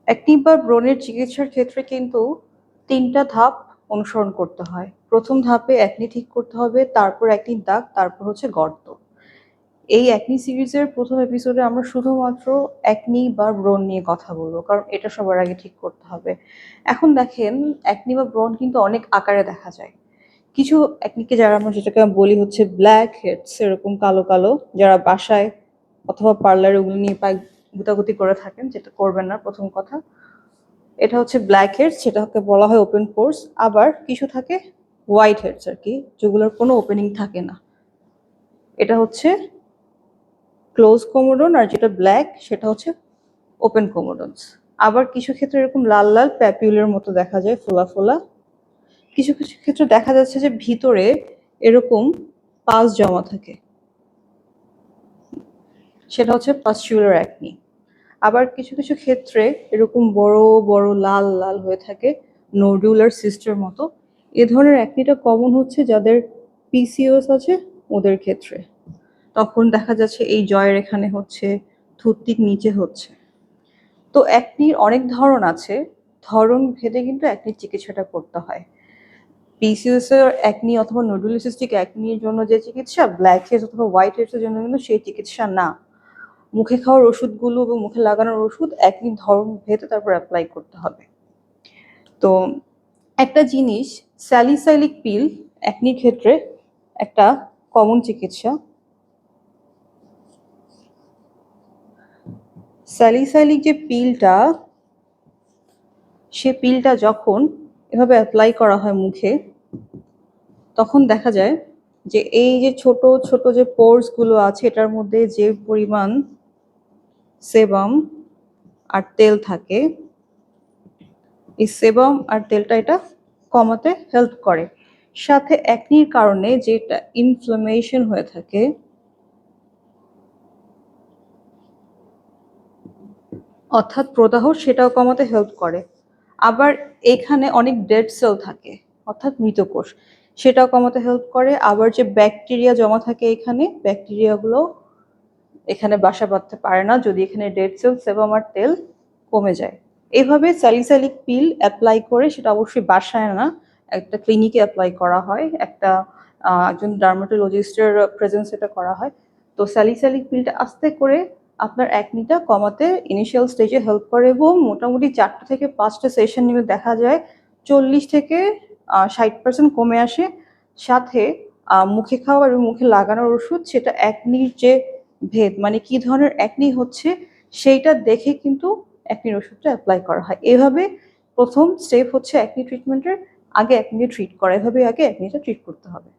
Acne বা ব্রণের চিকিৎসার ক্ষেত্রে কিন্তু ৩টা ধাপ অনুসরণ করতে হয়। প্রথম ধাপে অ্যাকনি ঠিক করতে হবে, তারপর অ্যাকনির দাগ, তারপর হচ্ছে গর্ত। এই অ্যাকনি সিরিজের প্রথম এপিসোডে আমরা শুধুমাত্র অ্যাকনি বা ব্রণ নিয়ে কথা বলবো, কারণ এটা সবার আগে ঠিক করতে হবে। এখন দেখেন, অ্যাকনি বা ব্রণ কিন্তু অনেক আকারে দেখা যায়। কিছু অ্যাকনিকে যারা আমরা যেটাকে বলি হচ্ছে ব্ল্যাক হেডস, এরকম কালো কালো, যারা বাসায় অথবা পার্লারে ওগুলো নিয়ে পায় গুতাগুতি করে থাকেন, যেটা করবেন না প্রথম কথা। এটা হচ্ছে ব্ল্যাক হেডস, সেটাকে বলা হয় ওপেন পোরস। আবার কিছু থাকে হোয়াইট হেডস আর কি, যেগুলোর কোনো ওপেনিং থাকে না। এটা হচ্ছে ক্লোজ কোমোডন, আর যেটা ব্ল্যাক সেটা হচ্ছে ওপেন কোমোডনস। আবার কিছু ক্ষেত্রে এরকম লাল লাল প্যাপিউলের মতো দেখা যায়, ফোলা ফোলা। কিছু কিছু ক্ষেত্রে দেখা যাচ্ছে যে ভিতরে এরকম পাস জমা থাকে, সেটা হচ্ছে পাস্চুলার অ্যাকনি। আবার কিছু কিছু ক্ষেত্রে এরকম বড় বড় লাল লাল হয়ে থাকে, নোডুলার সিস্টের মতো। এ ধরনের অ্যাকনিটা কমন হচ্ছে যাদের পিসিওএস আছে ওদের ক্ষেত্রে। তখন দেখা যাচ্ছে এই জয়ের এখানে হচ্ছে, থুতনির নিচে হচ্ছে। তো অ্যাকনির অনেক ধরন আছে, ধরন ভেদে কিন্তু অ্যাকনির চিকিৎসাটা করতে হয়। পিসিওএস এর অ্যাকনি অথবা নোডুলোসিস্টিক অ্যাকনির জন্য যে চিকিৎসা, ব্ল্যাক হেডস অথবা হোয়াইট হেডস এর জন্য কিন্তু সেই চিকিৎসা না। মুখে খাওয়ার ওষুধগুলো এবং মুখে লাগানোর ওষুধ একই ধরন ভেদে তারপর অ্যাপ্লাই করতে হবে। তো একটা জিনিস, স্যালিসাইলিক পিল অ্যাকনির ক্ষেত্রে একটা কমন চিকিৎসা। স্যালিসাইলিক যে পিলটা, সে পিলটা যখন এভাবে অ্যাপ্লাই করা হয় মুখে, তখন দেখা যায় যে এই যে ছোট ছোট যে পোরসগুলো আছে, এটার মধ্যে যে পরিমাণ সেবাম আর তেল থাকে, এই সেবাম আর তেলটা এটা কমাতে হেল্প করে। সাথে অ্যাকনির কারণে যেটা ইনফ্লামেশন হয়ে থাকে, অর্থাৎ প্রদাহ, সেটাও কমাতে হেল্প করে। আবার এখানে অনেক ডেড সেল থাকে, অর্থাৎ মৃত কোষ, সেটাও কমাতে হেল্প করে। আবার যে ব্যাকটেরিয়া জমা থাকে এখানে, ব্যাকটেরিয়াগুলো এখানে বাসা বাঁধতে পারে না যদি এখানে ডেড সেল, সেবাম আর তেল কমে যায়। এইভাবে স্যালিসাইলিক পিল অ্যাপ্লাই করে, সেটা অবশ্যই বাসায় না, একটা ক্লিনিকে অ্যাপ্লাই করা হয়, একটা একজন ডার্মাটোলজিস্টের প্রেজেন্স এটা করা হয়। তো স্যালিসাইলিক পিলটা আস্তে করে আপনার অ্যাকনিটা কমাতে ইনিশিয়াল স্টেজে হেল্প করে, এবং মোটামুটি 4টা থেকে 5টা সেশন নিলে দেখা যায় 40 থেকে 60% কমে আসে। সাথে মুখে খাওয়া এবং মুখে লাগানোর ওষুধ, সেটা অ্যাকনির যে ভেদ, মানে কি ধরনের অ্যাকনি হচ্ছে সেইটা দেখে কিন্তু অ্যাকনির ওষুধটা অ্যাপ্লাই করা হয়। এভাবে প্রথম স্টেপ হচ্ছে অ্যাকনি ট্রিটমেন্টের, আগে অ্যাকনি ট্রিট করা, এভাবে আগে অ্যাকনিটা ট্রিট করতে হবে।